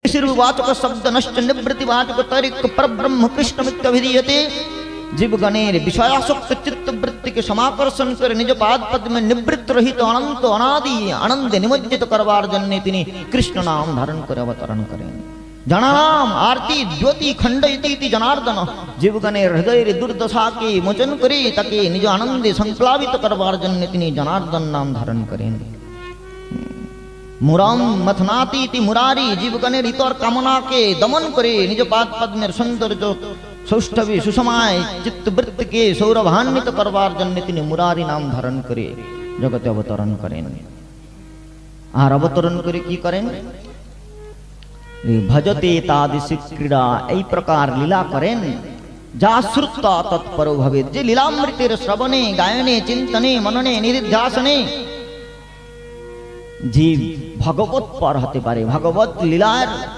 ऋषिर्वाचक शब्द नश्च निवृत्तिवाचक तैरिक परब्रह्म कृष्णमित्यभिधीयते। जीवगणेर विषयासक्त चित्तवृत्ति के समाकर्षण कर निज पाद पद में निवृत्त रहित अनंत अनादि आनंद निमज्जित करवार जन्य तिनि कृष्ण नाम धारण कर अवतरण करें। जनानाम आरती ज्योति खंडयति जनार्दन। जीवगणेर हृदय दुर्दशा के मोचन करे तके निज आनंदे संप्लावित करवार जन्य तिनि जनार्दन नाम धारण करें। मुराम मथनाती मुरारी। जीवगणेर इतर कामना के दमन करे निज पाद पद में सौंदर्य सौष्ठवी सुषमाय चित्तवृत्ति के सौरभान्वित करवार जन्य तिनि मुरारी नाम धारण करे जगते अवतरण करें। আর অবতরণ করে কি করেন? ভজতে তাদৃশী ক্রীড়া, এই প্রকার লীলা করেন যা শ্রুত্বা তৎপর ভবে। যে লীলামৃতের শ্রবণে গায়নে চিন্তনে মননে নিধিধ্যাসনে জীব ভগবৎ পর হতে পারে, ভগবৎ লীলার